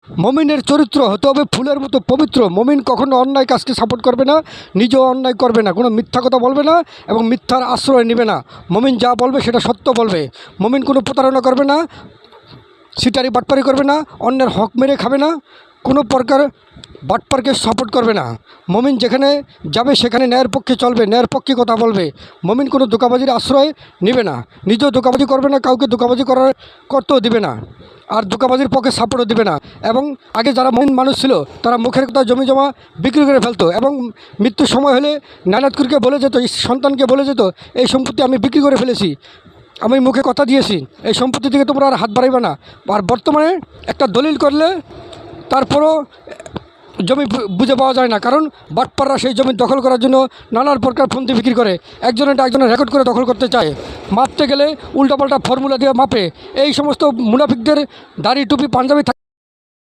মমিনের চরিত্র হতে হবে ফুলের মতো পবিত্র। মমিন কখনো অন্যায় কাজকে সাপোর্ট করবে না, নিজেও অন্যায় করবে না, কোনো মিথ্যা কথা বলবে না এবং মিথ্যার আশ্রয় নেবে না। মমিন যা বলবে সেটা সত্য বলবে। মমিন কোনো প্রতারণা করবে না, সিটারি বাটপারি করবে না, অন্যের হক মেরে খাবে না, কোনো প্রকার বাটপারকে সাপোর্ট করবে না। মমিন যেখানে যাবে সেখানে ন্যায়ের পক্ষে চলবে, ন্যায়ের পক্ষে কথা বলবে। মমিন কোনো ধোঁকাবাজির আশ্রয় নেবে না, নিজেও ধোঁকাবাজি করবে না, কাউকে ধোঁকাবাজি করতেও দিবে না, আর ধোঁকাবাজির পক্ষে সাপোর্টও দিবে না। এবং আগে যারা মমিন মানুষ ছিল তারা মুখের কথা জমি জমা বিক্রি করে ফেলতো এবং মৃত্যুর সময় হলে নানাতকুরকে বলে যেত, সন্তানকে বলে যেত, এই সম্পত্তি আমি বিক্রি করে ফেলেছি, আমি মুখে কথা দিয়েছি, এই সম্পত্তি থেকে তোমরা আর হাত বাড়াইবে না। আর বর্তমানে একটা দলিল করলে তারপরও জমি বুঝে পাওয়া যায় না, কারণ বাটপাররা সেই জমি দখল করার জন্য নানান প্রকার ফন্দি বিক্রি করে, একজনের রেকর্ড করে দখল করতে চায়, মাপতে গেলে উল্টাপাল্টা ফর্মুলা দিয়ে মাপে। এই সমস্ত মুনাফিকদের দাড়ি টুপি পাঞ্জাবি